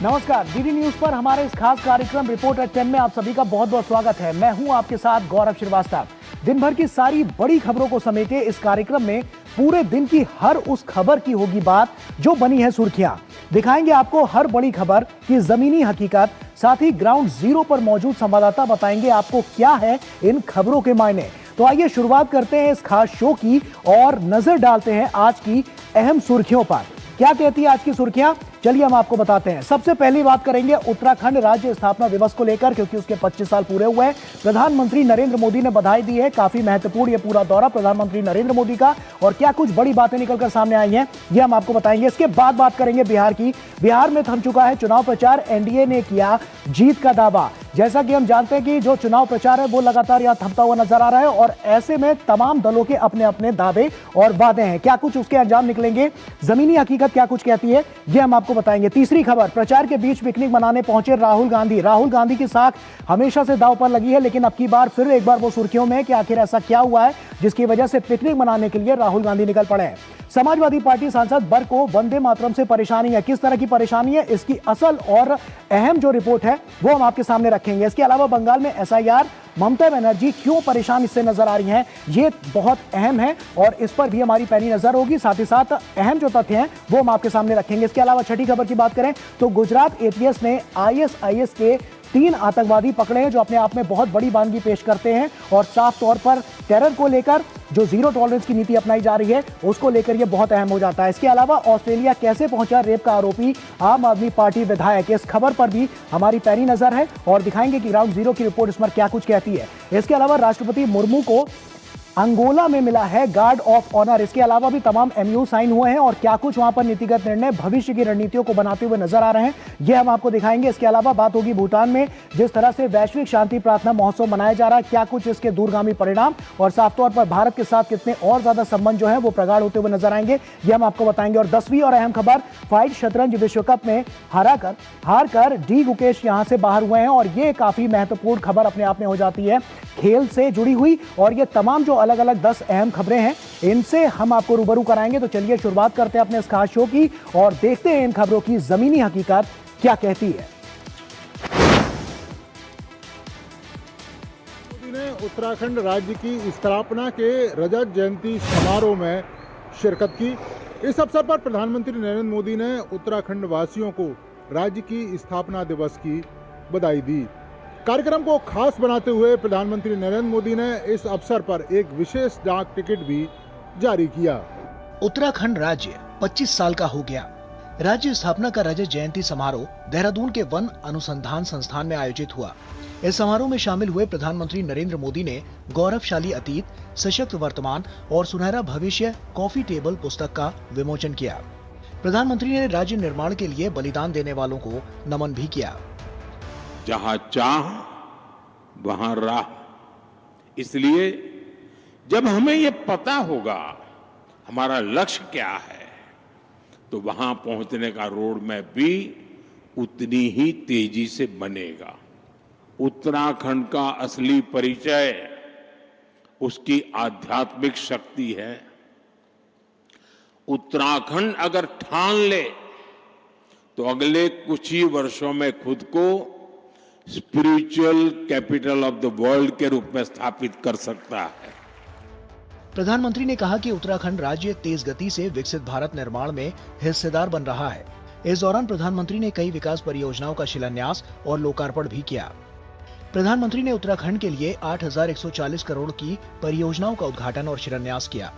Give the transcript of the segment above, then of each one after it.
नमस्कार, DD news पर हमारे इस खास कार्यक्रम रिपोर्ट एट 10 में आप सभी का बहुत बहुत स्वागत है। मैं हूं आपके साथ गौरव श्रीवास्तव। दिन भर की सारी बड़ी खबरों को समेटे इस कार्यक्रम में पूरे दिन की हर उस खबर की होगी बात जो बनी है सुर्खियां। दिखाएंगे आपको हर बड़ी खबर की जमीनी हकीकत, साथ ही ग्राउंड जीरो पर मौजूद संवाददाता बताएंगे आपको क्या है इन खबरों के मायने। तो आइए शुरुआत करते हैं इस खास शो की और नजर डालते हैं आज की अहम सुर्खियों पर। क्या कहती है आज की सुर्खियां, चलिए हम आपको बताते हैं। सबसे पहली बात करेंगे उत्तराखंड राज्य स्थापना दिवस को लेकर, क्योंकि उसके 25 साल पूरे हुए हैं। प्रधानमंत्री नरेंद्र मोदी ने बधाई दी है। काफी महत्वपूर्ण ये पूरा दौरा प्रधानमंत्री नरेंद्र मोदी का, और क्या कुछ बड़ी बातें निकलकर सामने आई हैं ये हम आपको बताएंगे। इसके बाद बात करेंगे बिहार की। बिहार में थम चुका है चुनाव प्रचार, एनडीए ने किया जीत का दावा। जैसा कि हम जानते हैं कि जो चुनाव प्रचार है वो लगातार यहां थमता हुआ नजर आ रहा है, और ऐसे में तमाम दलों के अपने अपने दावे और वादे हैं। क्या कुछ उसके अंजाम निकलेंगे, जमीनी हकीकत क्या कुछ कहती है, ये हम आपको बताएंगे। तीसरी खबर, प्रचार के बीच पिकनिक मनाने पहुंचे राहुल गांधी। राहुल गांधी की साख हमेशा से दांव पर लगी है, लेकिन अब की बार फिर एक बार वो सुर्खियों में कि आखिर ऐसा क्या हुआ है जिसकी वजह से पिकनिक मनाने के लिए राहुल गांधी निकल पड़े हैं। समाजवादी पार्टी सांसद बर को वंदे मातरम से परेशानी है। किस तरह की परेशानी है, इसकी असल और अहम जो रिपोर्ट है वो हम आपके सामने रखेंगे। इसके अलावा बंगाल में एसआईआर, ममता बनर्जी क्यों परेशान इससे नजर आ रही हैं, ये बहुत अहम है और इस पर भी हमारी पैनी नजर होगी। साथ ही साथ अहम जो तथ्य हैं वो हम आपके सामने रखेंगे। इसके अलावा छठी खबर की बात करें तो गुजरात एटीएस ने आईएसआईएस के 3 आतंकवादी पकड़े हैं, जो अपने आप में बहुत बड़ी बानगी पेश करते हैं और साफ तौर पर टेरर को लेकर जो जीरो टॉलरेंस की नीति अपनाई जा रही है उसको लेकर यह बहुत अहम हो जाता है। इसके अलावा ऑस्ट्रेलिया कैसे पहुंचा रेप का आरोपी आम आदमी पार्टी विधायक, इस खबर पर भी हमारी पैनी नजर है और दिखाएंगे कि ग्राउंड जीरो की रिपोर्ट इस पर क्या कुछ कहती है। इसके अलावा राष्ट्रपति मुर्मू को अंगोला में मिला है गार्ड ऑफ ऑनर। इसके अलावा भी तमाम एमयू साइन हुए हैं और क्या कुछ वहां पर नीतिगत निर्णय भविष्य की रणनीतियों को बनाते हुए नजर आ रहे हैं, यह हम आपको दिखाएंगे। इसके अलावा बात होगी भूटान में जिस तरह से वैश्विक शांति प्रार्थना महोत्सव मनाया जा रहा है, क्या कुछ इसके दूरगामी परिणाम और साफ तौर पर भारत के साथ कितने और ज्यादा संबंध जो है वो प्रगाढ़ होते हुए नजर आएंगे, यह हम आपको बताएंगे। और 10वीं और अहम खबर, फाइट शतरंज विश्व कप में हारकर डी गुकेश यहां से बाहर हुए हैं और यह काफी महत्वपूर्ण खबर अपने आप में हो जाती है खेल से जुड़ी हुई। और ये तमाम जो अलग अलग 10 अहम खबरें हैं इनसे हम आपको रूबरू कराएंगे। तो चलिए शुरुआत करते हैं अपने इस खास शो की और देखते हैं इन खबरों की जमीनी हकीकत क्या कहती है। मोदी ने उत्तराखंड राज्य की स्थापना के रजत जयंती समारोह में शिरकत की। इस अवसर पर प्रधानमंत्री नरेंद्र मोदी ने उत्तराखंड वासियों को राज्य की स्थापना दिवस की बधाई दी। कार्यक्रम को खास बनाते हुए प्रधानमंत्री नरेंद्र मोदी ने इस अवसर पर एक विशेष डाक टिकट भी जारी किया। उत्तराखंड राज्य 25 साल का हो गया। राज्य स्थापना का रजत जयंती समारोह देहरादून के वन अनुसंधान संस्थान में आयोजित हुआ। इस समारोह में शामिल हुए प्रधानमंत्री नरेंद्र मोदी ने गौरवशाली अतीत, सशक्त वर्तमान और सुनहरा भविष्य कॉफी टेबल पुस्तक का विमोचन किया। प्रधानमंत्री ने राज्य निर्माण के लिए बलिदान देने वालों को नमन भी किया। जहां चाह वहां राह, इसलिए जब हमें ये पता होगा हमारा लक्ष्य क्या है तो वहां पहुंचने का रोड मैप भी उतनी ही तेजी से बनेगा। उत्तराखंड का असली परिचय उसकी आध्यात्मिक शक्ति है। उत्तराखंड अगर ठान ले तो अगले कुछ ही वर्षों में खुद को spiritual capital of the world के रूप में स्थापित कर सकता है। प्रधानमंत्री ने कहा कि उत्तराखंड राज्य तेज गति से विकसित भारत निर्माण में हिस्सेदार बन रहा है। इस दौरान प्रधानमंत्री ने कई विकास परियोजनाओं का शिलान्यास और लोकार्पण भी किया। प्रधानमंत्री ने उत्तराखंड के लिए 8,140 करोड़ की परियोजनाओं का उद्घाटन और शिलान्यास किया।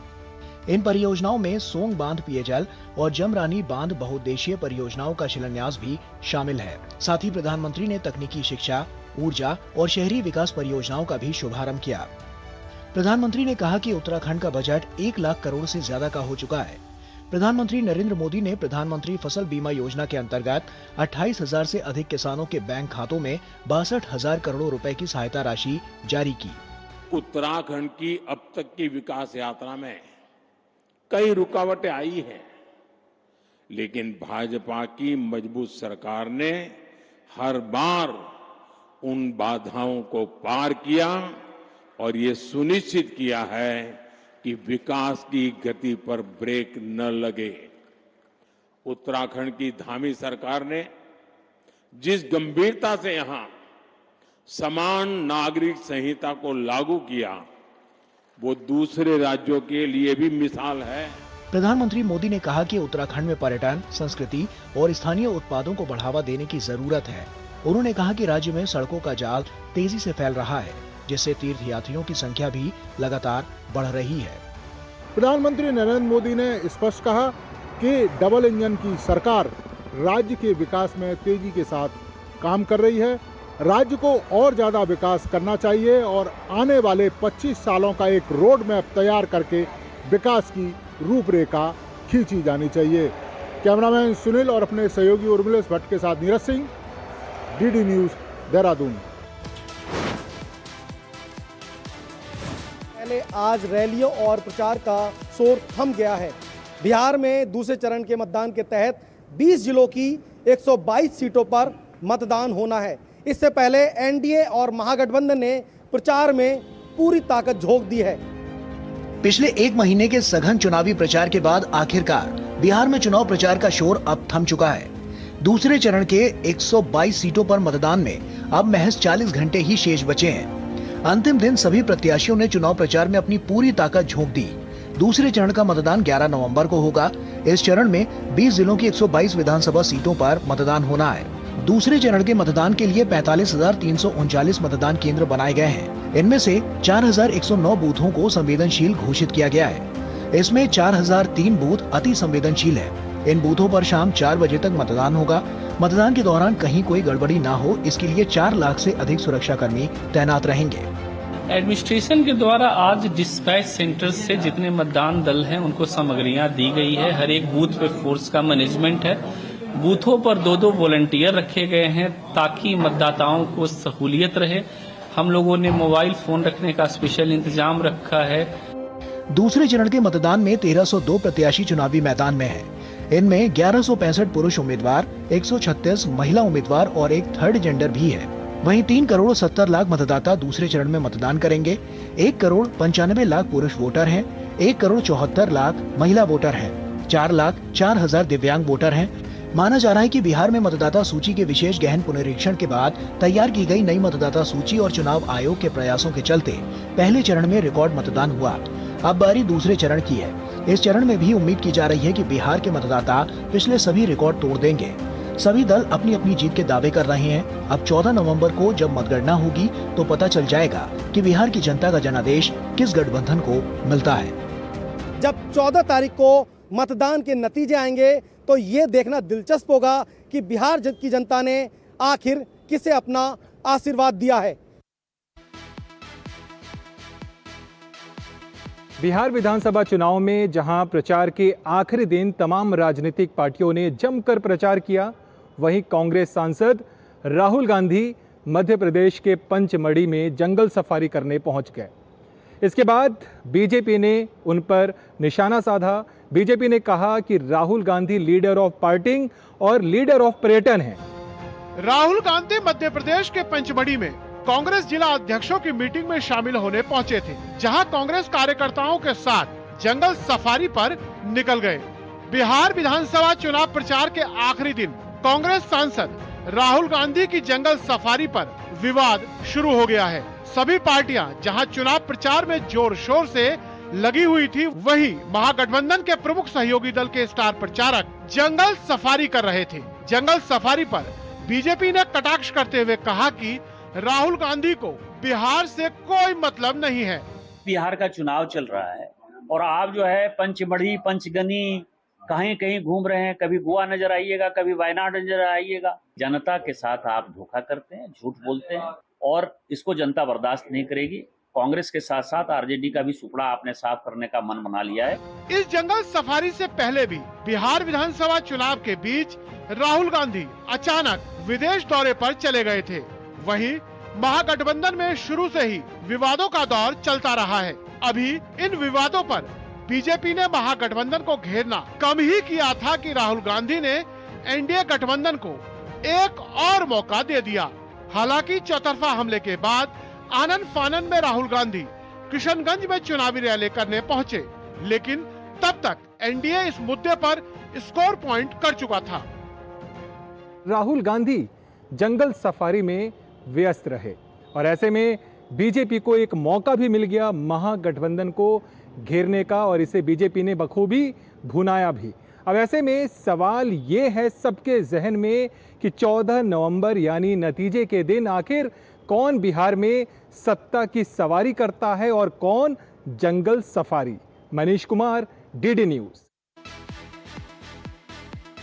इन परियोजनाओं में सोंग बांध पेयजल और जमरानी बांध बहुउद्देशीय परियोजनाओं का शिलान्यास भी शामिल है। साथ ही प्रधानमंत्री ने तकनीकी शिक्षा, ऊर्जा और शहरी विकास परियोजनाओं का भी शुभारंभ किया। प्रधानमंत्री ने कहा कि उत्तराखंड का बजट 1 लाख करोड़ से ज्यादा का हो चुका है। प्रधानमंत्री नरेंद्र मोदी ने प्रधानमंत्री फसल बीमा योजना के अंतर्गत 28,000 से अधिक किसानों के बैंक खातों में 62,000 करोड़ रुपए की सहायता राशि जारी की। उत्तराखंड की अब तक की विकास यात्रा में कई रुकावटें आई हैं, लेकिन भाजपा की मजबूत सरकार ने हर बार उन बाधाओं को पार किया और ये सुनिश्चित किया है कि विकास की गति पर ब्रेक न लगे। उत्तराखंड की धामी सरकार ने जिस गंभीरता से यहां समान नागरिक संहिता को लागू किया, वो दूसरे राज्यों के लिए भी मिसाल है। प्रधानमंत्री मोदी ने कहा कि उत्तराखंड में पर्यटन, संस्कृति और स्थानीय उत्पादों को बढ़ावा देने की जरूरत है। उन्होंने कहा कि राज्य में सड़कों का जाल तेजी से फैल रहा है, जिससे तीर्थ यात्रियों की संख्या भी लगातार बढ़ रही है। प्रधानमंत्री नरेंद्र मोदी ने स्पष्ट कहा कि डबल इंजन की सरकार राज्य के विकास में तेजी के साथ काम कर रही है। राज्य को और ज्यादा विकास करना चाहिए और आने वाले 25 सालों का एक रोड मैप तैयार करके विकास की रूपरेखा खींची जानी चाहिए। कैमरामैन सुनील और अपने सहयोगी उर्मिलेश भट्ट के साथ नीरज सिंह, डीडी न्यूज, देहरादून। पहले आज रैलियों और प्रचार का शोर थम गया है। बिहार में दूसरे चरण के मतदान के तहत 20 जिलों की 122 सीटों पर मतदान होना है। इससे पहले एनडीए और महागठबंधन ने प्रचार में पूरी ताकत झोंक दी है। पिछले एक महीने के सघन चुनावी प्रचार के बाद आखिरकार बिहार में चुनाव प्रचार का शोर अब थम चुका है। दूसरे चरण के 122 सीटों पर मतदान में अब महज 40 घंटे ही शेष बचे हैं। अंतिम दिन सभी प्रत्याशियों ने चुनाव प्रचार में अपनी पूरी ताकत झोंक दी। दूसरे चरण का मतदान 11 नवंबर को होगा। इस चरण में 20 जिलों की 122 विधानसभा सीटों पर मतदान होना है। दूसरे चरण के मतदान के लिए 45,339 मतदान केंद्र बनाए गए हैं। इनमें से 4,109 बूथों को संवेदनशील घोषित किया गया है। इसमें 4,003 बूथ अति संवेदनशील है। इन बूथों पर शाम 4 बजे तक मतदान होगा। मतदान के दौरान कहीं कोई गड़बड़ी ना हो, इसके लिए 4 लाख से अधिक सुरक्षाकर्मी तैनात रहेंगे। एडमिनिस्ट्रेशन के द्वारा आज डिस्पैच सेंटर से जितने मतदान दल हैं उनको सामग्रियां दी गई है। हर एक बूथ पे फोर्स का मैनेजमेंट है। बूथों पर 2-2 वॉलंटियर रखे गए हैं ताकि मतदाताओं को सहूलियत रहे। हम लोगों ने मोबाइल फोन रखने का स्पेशल इंतजाम रखा है। दूसरे चरण के मतदान में 1302 प्रत्याशी चुनावी मैदान में हैं। इनमें 1165 पुरुष उम्मीदवार, 136 महिला उम्मीदवार और एक थर्ड जेंडर भी है। वहीं 3 करोड़ 70 लाख मतदाता दूसरे चरण में मतदान करेंगे। 1 करोड़ 95 लाख पुरुष वोटर हैं, 1 करोड़ 74 लाख महिला वोटर हैं, 4 लाख 4 हजार दिव्यांग वोटर हैं। माना जा रहा है कि बिहार में मतदाता सूची के विशेष गहन पुनरीक्षण के बाद तैयार की गई नई मतदाता सूची और चुनाव आयोग के प्रयासों के चलते पहले चरण में रिकॉर्ड मतदान हुआ। अब बारी दूसरे चरण की है। इस चरण में भी उम्मीद की जा रही है कि बिहार के मतदाता पिछले सभी रिकॉर्ड तोड़ देंगे। सभी दल अपनी अपनी जीत के दावे कर रहे हैं। अब 14 नवंबर को जब मतगणना होगी तो पता चल जाएगा कि बिहार की जनता का जनादेश किस गठबंधन को मिलता है। जब 14 तारीख को मतदान के नतीजे आएंगे तो ये देखना दिलचस्प होगा कि बिहार की जनता ने आखिर किसे अपना आशीर्वाद दिया है। बिहार विधानसभा चुनाव में जहां प्रचार के आखिरी दिन तमाम राजनीतिक पार्टियों ने जमकर प्रचार किया, वहीं कांग्रेस सांसद राहुल गांधी मध्य प्रदेश के पंचमढ़ी में जंगल सफारी करने पहुंच गए। इसके बाद बीजेपी ने उन पर निशाना साधा। बीजेपी ने कहा कि Rahul Gandhi leader of party और लीडर ऑफ पर्यटन हैं। राहुल गांधी मध्य प्रदेश के पंचमढ़ी में कांग्रेस जिला अध्यक्षों की मीटिंग में शामिल होने पहुंचे थे, जहां कांग्रेस कार्यकर्ताओं के साथ जंगल सफारी पर निकल गए। बिहार विधानसभा चुनाव प्रचार के आखिरी दिन कांग्रेस सांसद राहुल गांधी की जंगल सफारी पर विवाद शुरू हो गया है। सभी पार्टियां जहां चुनाव प्रचार में जोर शोर से लगी हुई थी, वहीं महागठबंधन के प्रमुख सहयोगी दल के स्टार प्रचारक जंगल सफारी कर रहे थे। जंगल सफारी पर बीजेपी ने कटाक्ष करते हुए कहा कि राहुल गांधी को बिहार से कोई मतलब नहीं है। बिहार का चुनाव चल रहा है और आप जो है पंचमढ़ी, पंचगनी कहीं कहीं घूम रहे हैं। कभी गोवा नजर आइएगा, कभी वायनाड नजर आइएगा। जनता के साथ आप धोखा करते हैं, झूठ बोलते हैं और इसको जनता बर्दाश्त नहीं करेगी। कांग्रेस के साथ साथ आरजेडी का भी सुपड़ा आपने साफ करने का मन बना लिया है। इस जंगल सफारी से पहले भी बिहार विधानसभा चुनाव के बीच राहुल गांधी अचानक विदेश दौरे पर चले गए थे। वहीं महागठबंधन में शुरू से ही विवादों का दौर चलता रहा है। अभी इन विवादों पर बीजेपी ने महागठबंधन को घेरना कम ही किया था कि राहुल गांधी ने एनडीए गठबंधन को एक और मौका दे दिया। हालांकि चौतरफा हमले के बाद आनन फानन में राहुल गांधी किशनगंज में चुनावी रैली करने पहुंचे, लेकिन तब तक एनडीए इस मुद्दे पर स्कोर पॉइंट कर चुका था। राहुल गांधी जंगल सफारी में व्यस्त रहे। और ऐसे में बीजेपी को एक मौका भी मिल गया महागठबंधन को घेरने का, और इसे बीजेपी ने बखूबी भुनाया भी। अब ऐसे में सवाल ये है सबके जहन में कि 14 नवंबर यानी नतीजे के दिन आखिर कौन बिहार में सत्ता की सवारी करता है और कौन जंगल safari. Manish Kumar, DD news.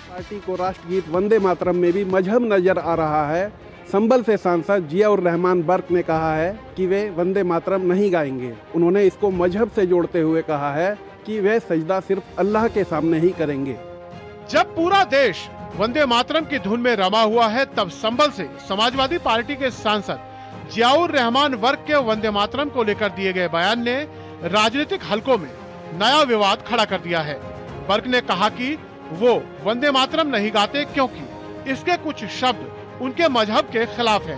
Party को राष्ट्रगीत वंदे मातरम में भी मजहब नजर आ रहा है। संभल से सांसद जियाउर रहमान बर्क ने कहा है कि वे वंदे मातरम नहीं गाएंगे। उन्होंने इसको मजहब से जोड़ते हुए कहा है कि वे सजदा सिर्फ अल्लाह के सामने ही करेंगे। जब पूरा देश वंदे मातरम की धुन में रमा हुआ है, तब संभल से समाजवादी पार्टी के सांसद जियाउर रहमान वर्ग के वंदे मातरम को लेकर दिए गए बयान ने राजनीतिक हलकों में नया विवाद खड़ा कर दिया है। वर्ग ने कहा कि वो वंदे मातरम नहीं गाते क्योंकि इसके कुछ शब्द उनके मजहब के खिलाफ है।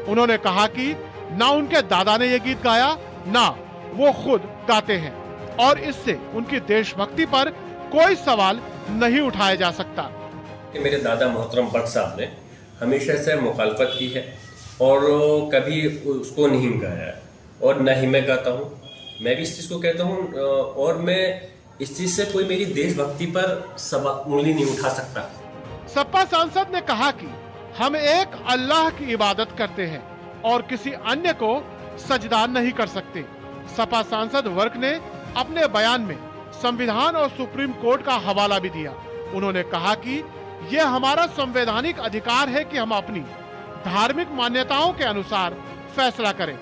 उन्होंने कहा कि ना उनके दादा ने ये गीत गाया, ना वो खुद गाते हैं और इससे उनकी देशभक्ति पर कोई सवाल नहीं उठाया जा सकता। मेरे दादा मोहतरम बट साहब ने हमेशा से मुखालफत की है और कभी उसको नहीं गाया है और न ही मैं गाता हूँ। मैं भी इस चीज़ को कहता हूँ और मैं इस चीज़ से कोई मेरी देशभक्ति पर उंगली नहीं उठा सकता। सपा सांसद ने कहा कि हम एक अल्लाह की इबादत करते हैं और किसी अन्य को सजदा नहीं कर सकते। सपा सांसद वर्ग ने अपने बयान में संविधान और सुप्रीम कोर्ट का हवाला भी दिया। उन्होंने कहा कि यह हमारा संवैधानिक अधिकार है कि हम अपनी धार्मिक मान्यताओं के अनुसार फैसला करें।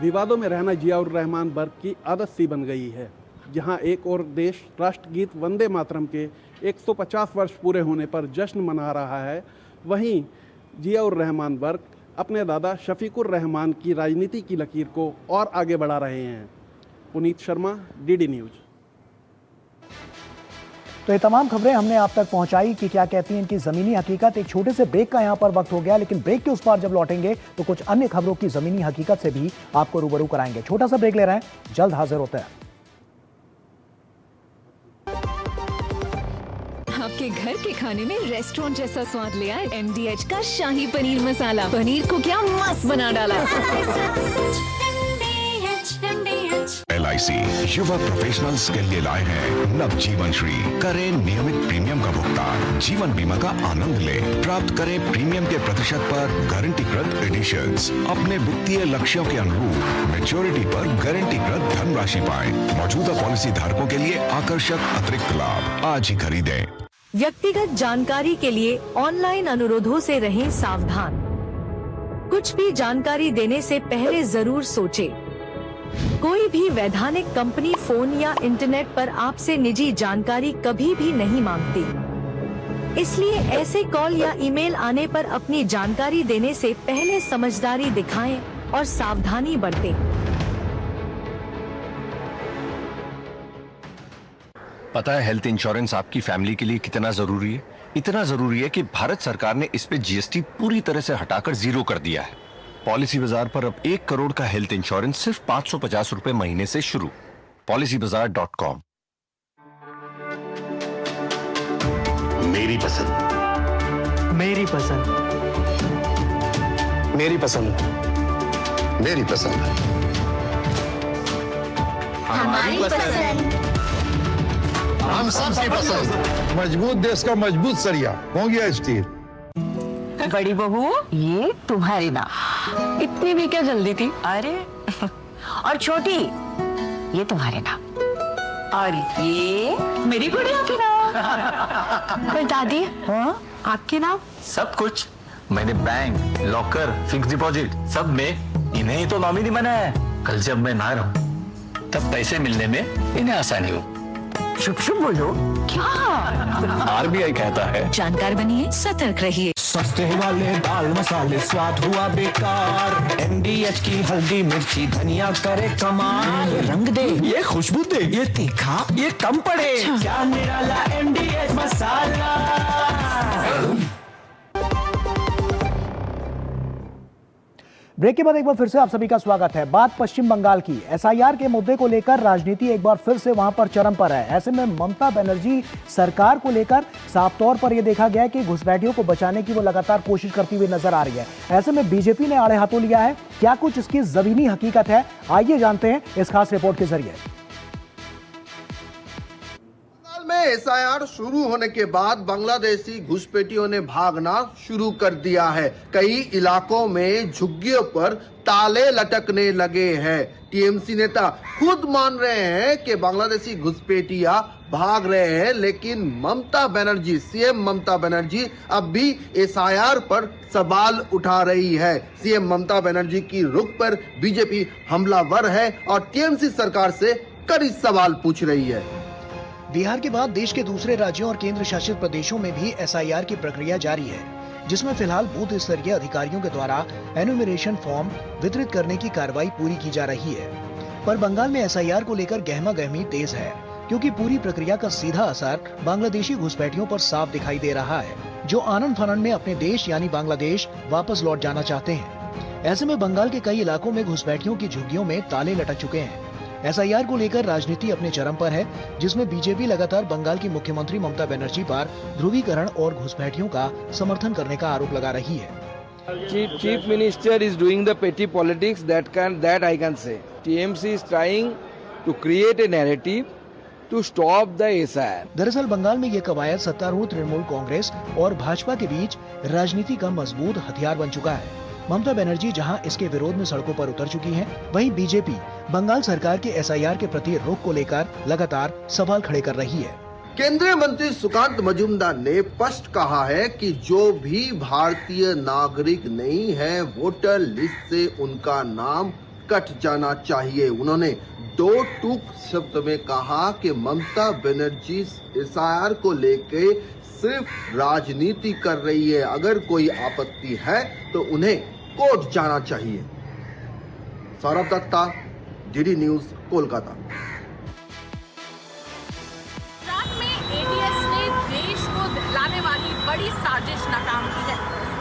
विवादों में रहना जियाउर रहमान बर्क की आदत सी बन गई है। जहां एक और देश राष्ट्रगीत वंदे मातरम के 150 वर्ष पूरे होने पर जश्न मना रहा है, वहीं जियाउर रहमान बर्क अपने दादा शफीकुर रहमान की राजनीति की लकीर को और आगे बढ़ा रहे हैं। Puneet Sharma, DD news. तो ये तमाम खबरें हमने आप तक पहुंचाई कि क्या कहती हैं इनकी जमीनी हकीकत। एक छोटे से ब्रेक का यहां पर वक्त हो गया, लेकिन ब्रेक के उस पार जब लौटेंगे तो कुछ अन्य खबरों की जमीनी हकीकत से भी आपको रूबरू कराएंगे। छोटा सा ब्रेक ले रहे हैं, जल्द हाजिर होते हैं। आपके घर के खाने में रेस्टोरेंट जैसा स्वाद ले आए MDH का शाही पनीर मसाला। पनीर को क्या मस्त बना डाला। LIC युवा प्रोफेशनल्स के लिए लाए हैं नवजीवन श्री। करें नियमित प्रीमियम का भुगतान, जीवन बीमा का आनंद लें, प्राप्त करें प्रीमियम के प्रतिशत पर गारंटीकृत एडिशंस। अपने वित्तीय लक्ष्यों के अनुरूप मैच्योरिटी पर गारंटीकृत धनराशि पाएं। मौजूदा पॉलिसी धारकों के लिए आकर्षक अतिरिक्त लाभ। आज ही खरीदें। व्यक्तिगत जानकारी के लिए ऑनलाइन अनुरोधों से रहें सावधान। कुछ भी जानकारी देने से पहले जरूर सोचें। कोई भी वैधानिक कंपनी फोन या इंटरनेट पर आपसे निजी जानकारी कभी भी नहीं मांगती। इसलिए ऐसे कॉल या ईमेल आने पर अपनी जानकारी देने से पहले समझदारी दिखाएं और सावधानी बरतें। पता है हेल्थ इंश्योरेंस आपकी फैमिली के लिए कितना जरूरी है? इतना जरूरी है कि भारत सरकार ने इस पे GST पूरी तरह से हटाकर 0 कर दिया है। पॉलिसी बाजार पर अब 1 करोड़ का हेल्थ इंश्योरेंस सिर्फ 550 रुपए महीने से शुरू। policybazaar.com। मेरी पसंद, मेरी पसंद, मेरी पसंद, मेरी पसंद, हमारी पसंद, हम सबकी पसंद। मजबूत देश का मजबूत सरिया हो गया स्टील। बड़ी बहू, ये तुम्हारी ना। इतनी भी क्या जल्दी थी? अरे और छोटी, ये तुम्हारे ना। और ये मेरी गुड़िया की ना। पर दादी, हाँ आपके नाम? सब कुछ मैंने बैंक, लॉकर, फिक्स डिपॉजिट सब में इन्हें ही तो नॉमिनी बनाया है। कल जब मैं ना रहूं तब पैसे मिलने में इन्हें आसानी हो। शुभ शुभ बोलो। क्या? RBI कहता है जानकार बनिए, सतर्क रहिए। सस्ते वाले दाल मसाले स्वाद हुआ बेकार। MDH की हल्दी मिर्ची धनिया करे कमाल। ये रंग दे, ये खुशबू दे, ये तीखा, ये कम पड़े। क्या निराला MDH मसाला। ब्रेक के बाद एक बार फिर से आप सभी का स्वागत है। बात पश्चिम बंगाल की। एसआईआर के मुद्दे को लेकर राजनीति एक बार फिर से वहां पर चरम पर है। ऐसे में ममता बनर्जी सरकार को लेकर साफ तौर पर यह देखा गया है कि घुसपैठियों को बचाने की वो लगातार कोशिश करती हुई नजर आ रही है। ऐसे में बीजेपी ने आड़े हाथों लिया है। क्या कुछ इसकी जमीनी हकीकत है, आइए जानते हैं इस खास रिपोर्ट के जरिए। में एसआईआर शुरू होने के बाद बांग्लादेशी घुसपैठियों ने भागना शुरू कर दिया है। कई इलाकों में झुग्गियों पर ताले लटकने लगे हैं। टीएमसी नेता खुद मान रहे हैं कि बांग्लादेशी घुसपैठियां भाग रहे हैं, लेकिन ममता बनर्जी, सीएम ममता बनर्जी अब भी एसआईआर पर सवाल उठा रही है। सीएम ममता बनर्जी की रुख पर बीजेपी हमलावर है और टीएमसी सरकार से कड़ी सवाल पूछ रही है। बिहार के बाद देश के दूसरे राज्यों और केंद्र शासित प्रदेशों में भी एसआईआर की प्रक्रिया जारी है, जिसमें फिलहाल बूथ स्तरीय अधिकारियों के द्वारा एनुमरेशन फॉर्म वितरित करने की कार्रवाई पूरी की जा रही है। पर बंगाल में एसआईआर को लेकर गहमा-गहमी तेज है, क्योंकि पूरी प्रक्रिया का सीधा असर बांग्लादेशी घुसपैठियों पर साफ दिखाई दे रहा है, जो आनन फानन में अपने देश यानी बांग्लादेश वापस लौट जाना चाहते हैं। ऐसे में बंगाल के कई इलाकों में घुसपैठियों की झुग्गियों में ताले लटक चुके हैं। एसआईआर को लेकर राजनीति अपने चरम पर है, जिसमें बीजेपी लगातार बंगाल की मुख्यमंत्री ममता बनर्जी पर ध्रुवीकरण और घुसपैठियों का समर्थन करने का आरोप लगा रही है। Chief Minister is doing the petty politics that I can say. TMC is trying to create a narrative to stop the SIR. दरअसल बंगाल में ये कवायद सत्तारूढ़ तृणमूल कांग्रेस और भाजपा के बीच राजनीति का मजबूत हथियार बन चुका है। ममता बनर्जी जहां इसके विरोध में सड़कों पर उतर चुकी हैं, वहीं बीजेपी बंगाल सरकार के एसआईआर के प्रति रुख को लेकर लगातार सवाल खड़े कर रही है। केंद्रीय मंत्री सुकांत मजूमदार ने स्पष्ट कहा है कि जो भी भारतीय नागरिक नहीं है, वोटर लिस्ट से उनका नाम कट जाना चाहिए। उन्होंने दो टूक शब्द में कहा कि ममता बनर्जी एसआईआर को लेके सिर्फ राजनीति कर रही है। अगर कोई आपत्ति है तो उन्हें कोर्ट जाना चाहिए। Saurabh Datta, DD news, Kolkata. गुजरात में एटीएस ने देश को दहलाने वाली बड़ी साजिश नाकाम की है।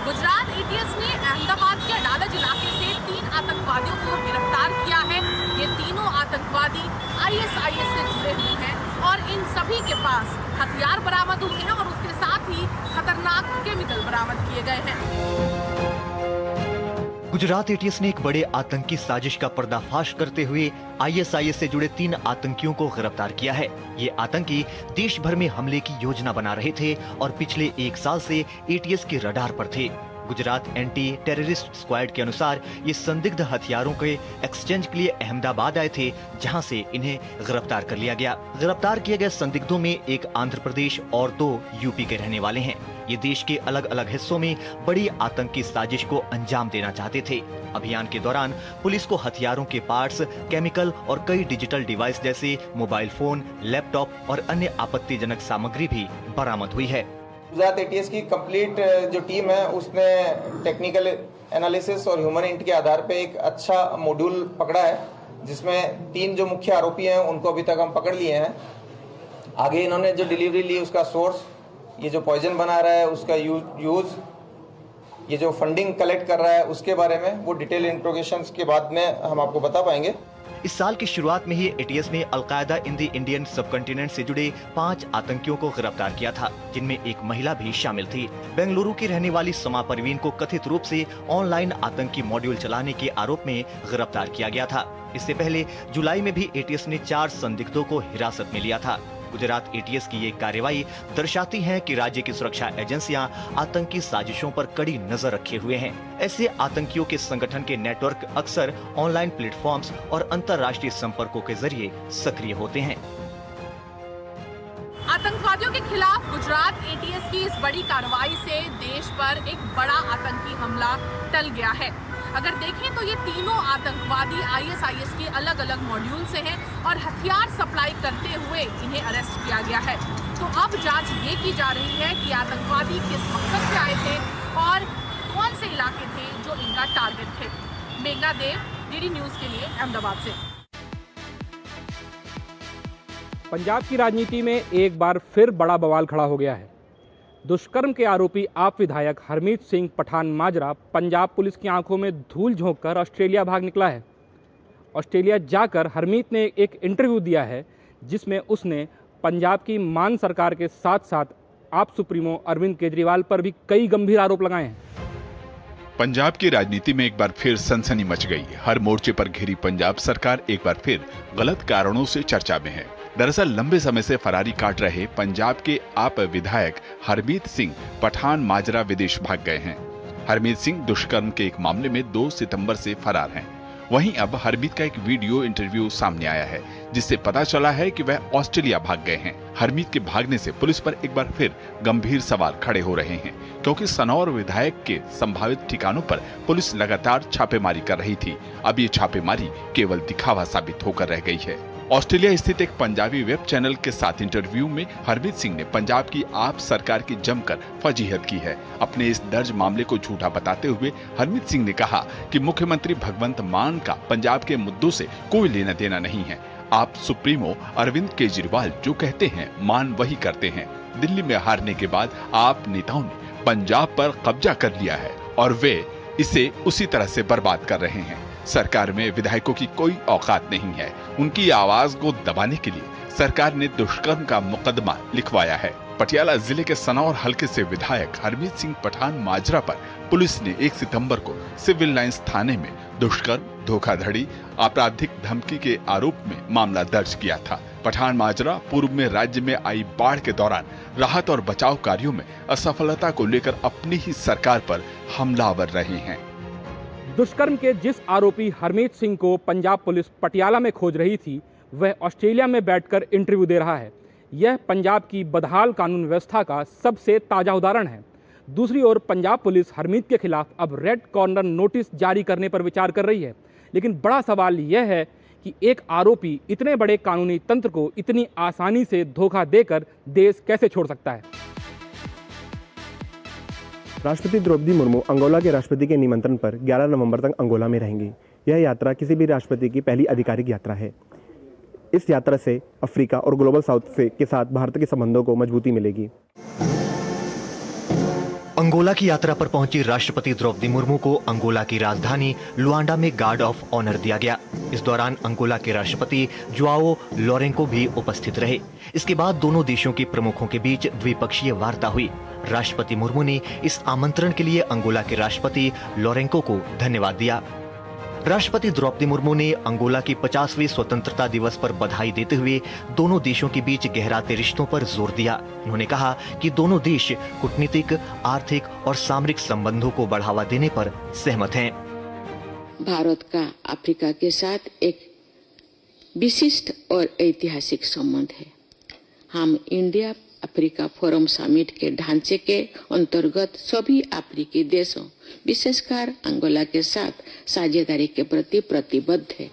गुजरात एटीएस ने अहमदाबाद के अडालज इलाके से 3 आतंकवादियों को गिरफ्तार किया है। ये तीनों आतंकवादी आईएसआईएस से जुड़े हुए हैं और इन सभी के पास हथियार बरामद हुए हैं और उसके साथ ही खतरनाक केमिकल बरामद किए गए हैं। गुजरात एटीएस ने एक बड़े आतंकी साजिश का पर्दाफाश करते हुए आईएसआईएस से जुड़े 3 आतंकियों को गिरफ्तार किया है। ये आतंकी देश भर में हमले की योजना बना रहे थे और पिछले 1 साल से एटीएस के रडार पर थे। गुजरात एंटी टेररिस्ट स्क्वाड के अनुसार ये संदिग्ध हथियारों के एक्सचेंज के लिए अहमदाबाद आए थे, जहां से इन्हें गिरफ्तार कर लिया गया। गिरफ्तार किए गए संदिग्धों में एक आंध्र प्रदेश और 2 यूपी के रहने वाले हैं। ये देश के अलग अलग हिस्सों में बड़ी आतंकी साजिश को अंजाम देना चाहते थे। अभियान के दौरान पुलिस को हथियारों के पार्ट्स, केमिकल और कई डिजिटल डिवाइस जैसे मोबाइल फोन, लैपटॉप और अन्य आपत्तिजनक सामग्री भी बरामद हुई है। गुजरात एटीएस की कंप्लीट जो टीम है उसने टेक्निकल एनालिसिस और ह्यूमन इंट के आधार पे एक अच्छा मॉड्यूल पकड़ा है, जिसमें 3 जो मुख्य आरोपी हैं उनको अभी तक हम पकड़ लिए हैं। आगे इन्होंने जो डिलीवरी ली, उसका सोर्स, ये जो पॉइजन बना रहा है उसका यूज, ये जो फंडिंग कलेक्ट कर रहा है उसके बारे में वो डिटेल इंट्रोगेशंस के बाद में हम आपको बता पाएंगे। इस साल की शुरुआत में ही एटीएस ने al Qaeda in the Indian subcontinent से जुड़े 5 आतंकियों को गिरफ्तार किया था, जिनमें एक महिला भी शामिल थी। बेंगलुरु की रहने वाली समा परवीन को कथित रूप से ऑनलाइन आतंकी मॉड्यूल चलाने के आरोप में गिरफ्तार किया गया था। इससे पहले जुलाई में भी एटीएस ने 4 संदिग्धों को हिरासत में लिया था। गुजरात एटीएस की ये कार्रवाई दर्शाती है कि राज्य की सुरक्षा एजेंसियां आतंकी साजिशों पर कड़ी नजर रखे हुए हैं। ऐसे आतंकियों के संगठन के नेटवर्क अक्सर ऑनलाइन प्लेटफॉर्म्स और अंतर्राष्ट्रीय संपर्कों के जरिए सक्रिय होते हैं। आतंकवादियों के खिलाफ गुजरात एटीएस की इस बड़ी कार्रवाई से देश पर एक बड़ा आतंकी हमला टल गया है। अगर देखें तो ये तीनों आतंकवादी आईएसआईएस के अलग अलग मॉड्यूल से हैं और हथियार सप्लाई करते हुए इन्हें अरेस्ट किया गया है। तो अब जांच ये की जा रही है कि आतंकवादी किस मकसद से आए थे और कौन से इलाके थे जो इनका टारगेट थे। मेघना देव, डीडी न्यूज के लिए अहमदाबाद से। पंजाब की राजनीति में एक बार फिर बड़ा बवाल खड़ा हो गया है। दुष्कर्म के आरोपी आप विधायक हरमीत सिंह पठान माजरा पंजाब पुलिस की आंखों में धूल झोंककर ऑस्ट्रेलिया भाग निकला है। ऑस्ट्रेलिया जाकर हरमीत ने एक इंटरव्यू दिया है जिसमें उसने पंजाब की मान सरकार के साथ साथ आप सुप्रीमो अरविंद केजरीवाल पर भी कई गंभीर आरोप लगाए हैं। पंजाब की राजनीति में एक बार फिर सनसनी मच गई। हर मोर्चे पर घिरी पंजाब सरकार एक बार फिर गलत कारणों से चर्चा में है। दरअसल लंबे समय से फरारी काट रहे पंजाब के आप विधायक हरमीत सिंह पठान माजरा विदेश भाग गए हैं। हरमीत सिंह दुष्कर्म के एक मामले में 2 सितंबर से फरार हैं। वहीं अब हरमीत का एक वीडियो इंटरव्यू सामने आया है जिससे पता चला है कि वह ऑस्ट्रेलिया भाग गए हैं। हरमीत के भागने से पुलिस पर एक बार फिर गंभीर सवाल खड़े हो रहे हैं क्योंकि सनौर विधायक के संभावित ठिकानों पर पुलिस लगातार छापेमारी कर रही थी। अब ये छापेमारी केवल दिखावा साबित होकर रह गई है। ऑस्ट्रेलिया स्थित एक पंजाबी वेब चैनल के साथ इंटरव्यू में हरमीत सिंह ने पंजाब की आप सरकार की जमकर फजीहत की है। अपने इस दर्ज मामले को झूठा बताते हुए हरमीत सिंह ने कहा कि मुख्यमंत्री भगवंत मान का पंजाब के मुद्दों से कोई लेना देना नहीं है। आप सुप्रीमो अरविंद केजरीवाल जो कहते हैं मान वही करते हैं। दिल्ली में हारने के बाद आप नेताओं ने पंजाब पर कब्जा कर लिया है और वे इसे उसी तरह से बर्बाद कर रहे हैं। सरकार में विधायकों की कोई औकात नहीं है। उनकी आवाज को दबाने के लिए सरकार ने दुष्कर्म का मुकदमा लिखवाया है। पटियाला जिले के सनौर हलके से विधायक हरमीत सिंह पठान माजरा पर पुलिस ने 1 सितंबर को सिविल लाइंस थाने में दुष्कर्म, धोखाधड़ी, आपराधिक धमकी के आरोप में मामला दर्ज किया था। पठान माजरा पूर्व में राज्य में आई बाढ़ के दौरान राहत और बचाव कार्यों में असफलता को लेकर अपनी ही सरकार पर हमलावर रहे हैं। दुष्कर्म के जिस आरोपी हरमीत सिंह को पंजाब पुलिस पटियाला में खोज रही थी वह ऑस्ट्रेलिया में बैठकर इंटरव्यू दे रहा है। यह पंजाब की बदहाल कानून व्यवस्था का सबसे ताज़ा उदाहरण है। दूसरी ओर पंजाब पुलिस हरमीत के खिलाफ अब रेड कॉर्नर नोटिस जारी करने पर विचार कर रही है। लेकिन बड़ा सवाल यह है कि एक आरोपी इतने बड़े कानूनी तंत्र को इतनी आसानी से धोखा देकर देश कैसे छोड़ सकता है। राष्ट्रपति द्रौपदी मुर्मू अंगोला के राष्ट्रपति के निमंत्रण पर 11 नवंबर तक अंगोला में रहेंगी। यह यात्रा किसी भी राष्ट्रपति की पहली आधिकारिक यात्रा है। इस यात्रा से अफ्रीका और ग्लोबल साउथ के साथ भारत के संबंधों को मजबूती मिलेगी। अंगोला की यात्रा पर पहुंची राष्ट्रपति द्रौपदी मुर्मू को अंगोला की राजधानी लुआंडा में गार्ड ऑफ ऑनर दिया गया। इस दौरान अंगोला के राष्ट्रपति जुआओ लोरेंको भी उपस्थित रहे। इसके बाद दोनों देशों के प्रमुखों के बीच द्विपक्षीय वार्ता हुई। राष्ट्रपति मुर्मू ने इस आमंत्रण के लिए अंगोला के राष्ट्रपति लोरेंको को धन्यवाद दिया। राष्ट्रपति द्रौपदी मुर्मू ने अंगोला की 50वें स्वतंत्रता दिवस पर बधाई देते हुए दोनों देशों के बीच गहराते रिश्तों पर जोर दिया। उन्होंने कहा कि दोनों देश कूटनीतिक, आर्थिक और सामरिक संबंधों को बढ़ावा देने पर सहमत हैं। भारत का अफ्रीका के साथ एक विशिष्ट और ऐतिहासिक संबंध है। हम इंडिया अफ्रीका फोरम समिट के ढांचे के अंतर्गत सभी अफ्रीकी देशों विशेषकर अंगोला के साथ साझेदारी के प्रति प्रतिबद्ध है।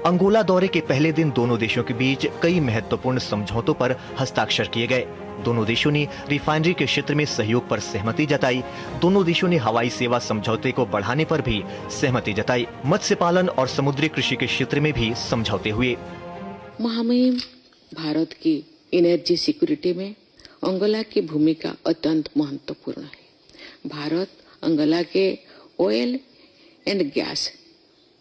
अंगोला दौरे के पहले दिन दोनों देशों के बीच कई महत्वपूर्ण समझौतों पर हस्ताक्षर किए गए। दोनों देशों ने रिफाइनरी के क्षेत्र में सहयोग पर सहमति जताई। दोनों देशों ने हवाई सेवा समझौते को बढ़ाने पर भी सहमति जताई। मत्स्य पालन और समुद्री कृषि के क्षेत्र में भी समझौते हुए। महामहिम भारत की एनर्जी सिक्योरिटी में अंगोला की भूमिका अत्यंत महत्वपूर्ण है। भारत अंगोला के ऑयल एंड गैस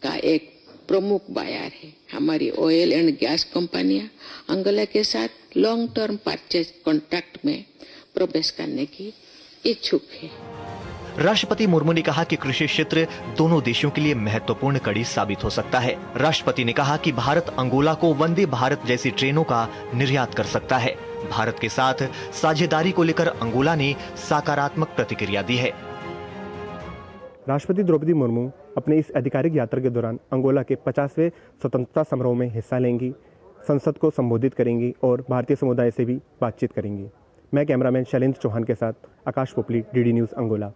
का एक प्रमुख बायर है। हमारी ऑयल एंड गैस कंपनियां अंगोला के साथ लॉन्ग टर्म परचेज कॉन्ट्रैक्ट में प्रवेश करने की इच्छुक है। राष्ट्रपति मुर्मू ने कहा कि कृषि क्षेत्र दोनों देशों के लिए महत्वपूर्ण कड़ी साबित हो सकता है। राष्ट्रपति ने कहा कि भारत अंगोला को वंदे भारत जैसी ट्रेनों का निर्यात कर सकता है। भारत के साथ साझेदारी को लेकर अंगोला ने सकारात्मक प्रतिक्रिया दी है। राष्ट्रपति द्रौपदी मुर्मू अपने इस आधिकारिक यात्रा के दौरान अंगोला के 50वें स्वतंत्रता समारोह में हिस्सा लेंगी, संसद को संबोधित करेंगी और भारतीय समुदाय से भी बातचीत करेंगी। मैं कैमरामैन शैलेंद्र चौहान के साथ आकाश पोपली, डीडी न्यूज अंगोला।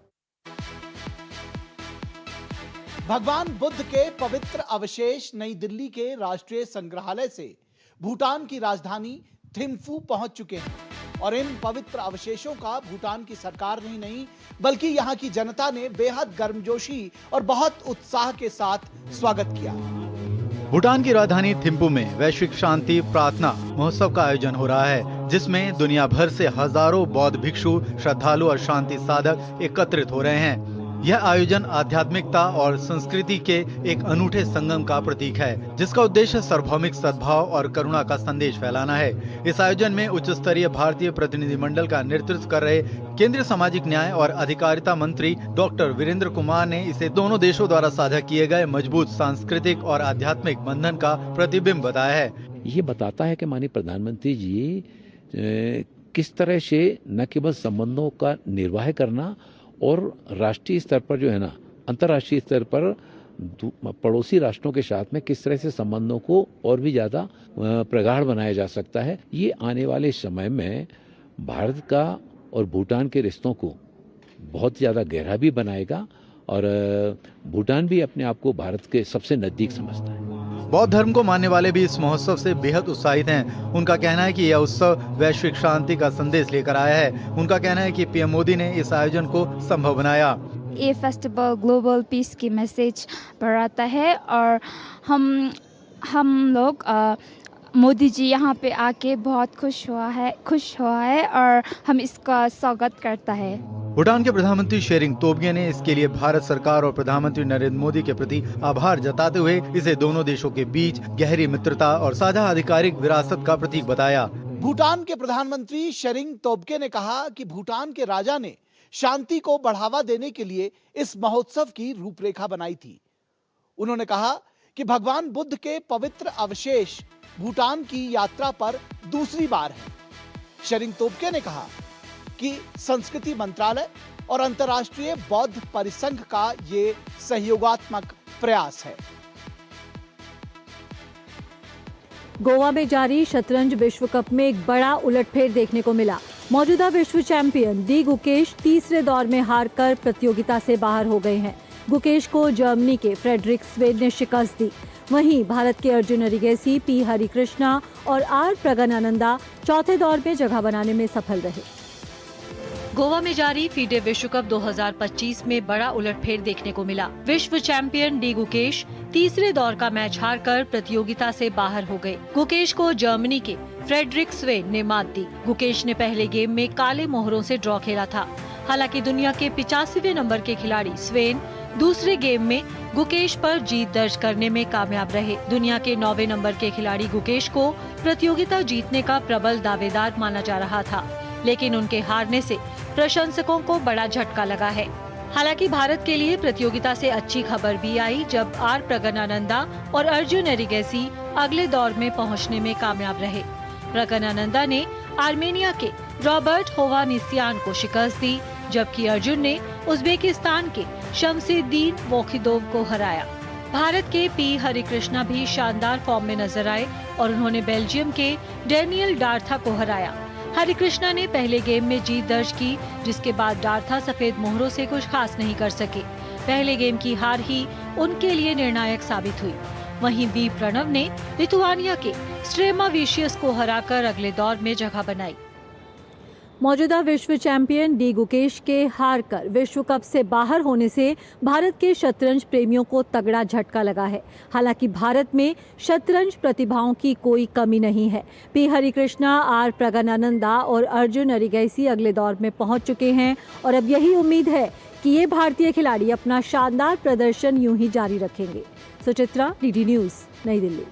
भगवान बुद्ध के पवित्र अवशेष नई दिल्ली के राष्ट्रीय संग्रहालय से भूटान की राजधानी थिम्फू पहुंच चुके हैं और इन पवित्र अवशेषों का भूटान की सरकार ही नहीं बल्कि यहां की जनता ने बेहद गर्मजोशी और बहुत उत्साह के साथ स्वागत किया। भूटान की राजधानी थिम्पू में वैश्विक शांति प्रार्थना महोत्सव का आयोजन हो रहा है, जिसमें दुनिया भर से हजारों बौद्ध भिक्षु, श्रद्धालु और शांति साधक एकत्रित हो रहे हैं। यह आयोजन आध्यात्मिकता और संस्कृति के एक अनूठे संगम का प्रतीक है, जिसका उद्देश्य सार्वभौमिक सद्भाव और करुणा का संदेश फैलाना है। इस आयोजन में उच्च स्तरीय भारतीय प्रतिनिधिमंडल का नेतृत्व कर रहे केंद्रीय सामाजिक न्याय और अधिकारिता मंत्री डॉक्टर वीरेंद्र कुमार ने इसे दोनों देशों द्वारा साझा किए गए मजबूत सांस्कृतिक और आध्यात्मिक बंधन का प्रतिबिंब बताया है। ये बताता है कि माननीय प्रधानमंत्री जी किस तरह से न केवल संबंधों का निर्वाह करना और राष्ट्रीय स्तर पर जो है ना, अंतर्राष्ट्रीय स्तर पर पड़ोसी राष्ट्रों के साथ में किस तरह से संबंधों को और भी ज़्यादा प्रगाढ़ बनाया जा सकता है। ये आने वाले समय में भारत का और भूटान के रिश्तों को बहुत ज़्यादा गहरा भी बनाएगा और भूटान भी अपने आप को भारत के सबसे नज़दीक समझता है। बौद्ध धर्म को मानने वाले भी इस महोत्सव से बेहद उत्साहित हैं। उनका कहना है कि यह उत्सव वैश्विक शांति का संदेश लेकर आया है। उनका कहना है कि पीएम मोदी ने इस आयोजन को संभव बनाया। ये फेस्टिवल ग्लोबल पीस की मैसेज बढ़ाता है और हम लोग मोदी जी यहाँ पे आके बहुत खुश हुआ है और हम इसका स्वागत करता है। भूटान के प्रधानमंत्री शेरिंग तोब्गे ने इसके लिए भारत सरकार और प्रधानमंत्री नरेंद्र मोदी के प्रति आभार जताते हुए इसे दोनों देशों के बीच गहरी मित्रता और साझा आधिकारिक विरासत का प्रतीक बताया। भूटान के प्रधानमंत्री शेरिंग तोब्गे ने कहा कि भूटान के राजा ने शांति को बढ़ावा देने के लिए इस महोत्सव की रूपरेखा बनाई थी। उन्होंने कहा कि भगवान बुद्ध के पवित्र अवशेष भूटान की यात्रा पर दूसरी बार है। शेरिंग तोब्गे ने कहा कि संस्कृति मंत्रालय और अंतर्राष्ट्रीय बौद्ध परिसंघ का ये सहयोगात्मक प्रयास है। गोवा में जारी शतरंज विश्व कप में एक बड़ा उलटफेर देखने को मिला। मौजूदा विश्व चैंपियन डी गुकेश तीसरे दौर में हारकर प्रतियोगिता से बाहर हो गए हैं। गुकेश को जर्मनी के फ्रेडरिक स्वेड ने शिकस्त दी। वहीं भारत के अर्जुन एरिगेसी, पी हरिकृष्णा और आर प्रगनानंदा चौथे दौर में जगह बनाने में सफल रहे। गोवा में जारी फीडे विश्व कप 2025 में बड़ा उलटफेर देखने को मिला। विश्व चैंपियन डी गुकेश तीसरे दौर का मैच हारकर प्रतियोगिता से बाहर हो गए। गुकेश को जर्मनी के फ्रेडरिक स्वेड ने मात दी। गुकेश ने पहले गेम में काले मोहरों से ड्रॉ खेला था। हालांकि दुनिया के 85वें नंबर के खिलाड़ी स्वेन दूसरे गेम में गुकेश पर जीत दर्ज करने में कामयाब रहे। दुनिया के 9वें नंबर के खिलाड़ी गुकेश को प्रतियोगिता जीतने का प्रबल दावेदार माना जा रहा था, लेकिन उनके हारने से प्रशंसकों को बड़ा झटका लगा है। हालांकि भारत के लिए प्रतियोगिता से अच्छी खबर भी आई जब आर प्रगनानंदा और अर्जुन एरिगेसी अगले दौर में पहुंचने में कामयाब रहे। प्रगनानंदा ने आर्मेनिया के रॉबर्ट होवानिसियान को शिकस्त दी, जबकि अर्जुन ने उज्बेकिस्तान के शमसेद्दीन वोखिदोव को हराया। भारत के पी हरिकृष्णा भी शानदार फॉर्म में नजर आए और उन्होंने बेल्जियम के डेनियल डार्था को हराया। हरिकृष्णा ने पहले गेम में जीत दर्ज की, जिसके बाद डार्था सफेद मोहरों से कुछ खास नहीं कर सके। पहले गेम की हार ही उनके लिए निर्णायक साबित हुई। वहीं बी प्रणव ने लिथुआनिया के स्ट्रेमाविशियस को हराकर अगले दौर में जगह बनाई। मौजूदा विश्व चैंपियन डी गुकेश के हारकर विश्व कप से बाहर होने से भारत के शतरंज प्रेमियों को तगड़ा झटका लगा है। हालांकि भारत में शतरंज प्रतिभाओं की कोई कमी नहीं है। पी हरिकृष्णा, आर प्रगनानंदा और अर्जुन एरिगेसी अगले दौर में पहुंच चुके हैं और अब यही उम्मीद है कि ये भारतीय खिलाड़ी अपना शानदार प्रदर्शन यूं ही जारी रखेंगे। सुचित्रा, डीडी न्यूज़, नई दिल्ली।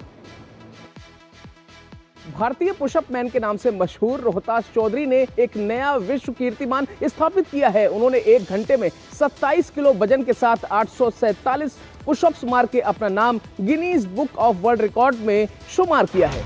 भारतीय पुशअप मैन के नाम से मशहूर रोहतास चौधरी ने एक नया विश्व कीर्तिमान स्थापित किया है। उन्होंने 1 घंटे में 27 किलो वजन के साथ 847 पुशअप्स मार के अपना नाम Guinness book of world record में शुमार किया है।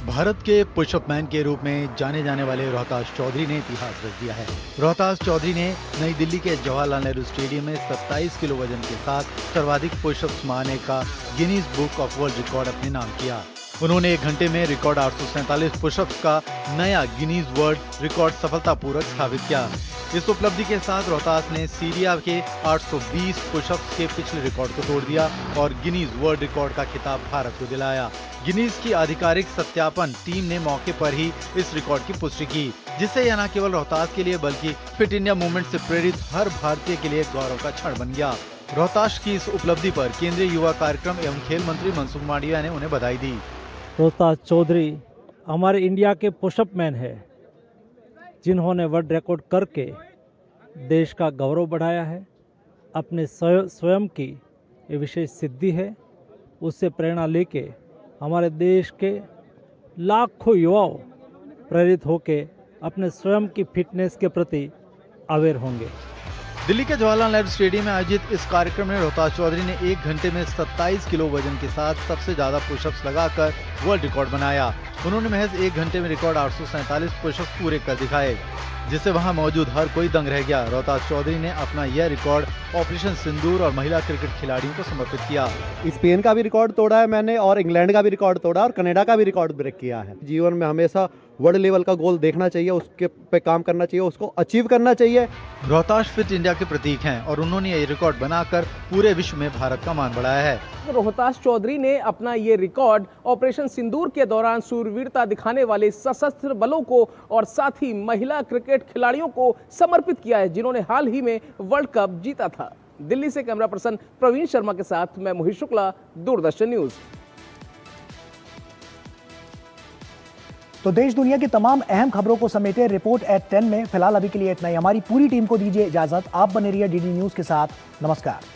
भारत के पुशअप मैन के रूप में जाने जाने वाले रोहतास चौधरी ने इतिहास रच दिया है। रोहतास चौधरी ने नई दिल्ली के जवाहरलाल नेहरू स्टेडियम में 27 किलो वजन के साथ सर्वाधिक पुशअप्स मारने का Guinness book of world record अपने नाम किया। उन्होंने 1 घंटे में रिकॉर्ड 847 पुशअप्स का नया गिनीज वर्ल्ड रिकॉर्ड सफलतापूर्वक स्थापित किया। इस उपलब्धि के साथ रोहतास ने सीरिया के 820 पुशअप्स के पिछले रिकॉर्ड को तोड़ दिया और गिनीज वर्ल्ड रिकॉर्ड का खिताब भारत को दिलाया। गिनीज की आधिकारिक सत्यापन टीम ने मौके पर ही इस रिकॉर्ड की पुष्टि की, जिससे यह न केवल रोहतास के लिए बल्कि फिट इंडिया मूवमेंट से प्रेरित हर भारतीय के लिए गौरव का क्षण बन गया। रोहतास की इस उपलब्धि पर केंद्रीय युवा कार्यक्रम एवं खेल मंत्री मनसुख मांडविया ने उन्हें बधाई दी। रोहतास चौधरी हमारे इंडिया के पुशअप मैन है। जिन्होंने वर्ल्ड रिकॉर्ड करके देश का गौरव बढ़ाया है। अपने स्वयं की ये विशेष सिद्धि है, उससे प्रेरणा लेके हमारे देश के लाखों युवाओं प्रेरित होके अपने स्वयं की फिटनेस के प्रति अवेयर होंगे। दिल्ली के जवाहरलाल नेहरू स्टेडियम में आयोजित इस कार्यक्रम में रोहतास चौधरी ने 1 घंटे में 27 किलो वजन के साथ सबसे ज्यादा पुशअप्स लगाकर वर्ल्ड रिकॉर्ड बनाया। उन्होंने महज 1 घंटे में रिकॉर्ड 847 पुशअप्स पूरे कर दिखाए, जिससे वहां मौजूद हर कोई दंग रह गया। रोहतास चौधरी ने अपना यह रिकॉर्ड ऑपरेशन सिंदूर और महिला क्रिकेट खिलाड़ियों को समर्पित किया। स्पेन का भी रिकॉर्ड तोड़ा है मैंने, और इंग्लैंड का भी रिकॉर्ड तोड़ा और कनाडा का भी रिकॉर्ड ब्रेक किया है। जीवन में हमेशा वर्ल्ड लेवल का गोल देखना चाहिए, उसके पे काम करना चाहिए, उसको अचीव करना चाहिए। रोहतास फिट इंडिया के प्रतीक हैं और उन्होंने ये रिकॉर्ड बनाकर पूरे विश्व में भारत का मान बढ़ाया है। रोहतास चौधरी ने अपना ये रिकॉर्ड ऑपरेशन सिंदूर के दौरान सूरवीरता दिखाने वाले सशस्त्र बलों को और साथ ही महिला क्रिकेट खिलाड़ियों को समर्पित किया है, जिन्होंने हाल ही में वर्ल्ड कप जीता था। दिल्ली से कैमरा पर्सन प्रवीण शर्मा के साथ मैं मोहित शुक्ला, दूरदर्शन न्यूज। तो देश दुनिया की तमाम अहम खबरों को समेटे रिपोर्ट एट 10 में फिलहाल अभी के लिए इतना ही। हमारी पूरी टीम को दीजिए इजाजत। आप बने रहिए डीडी न्यूज के साथ। नमस्कार।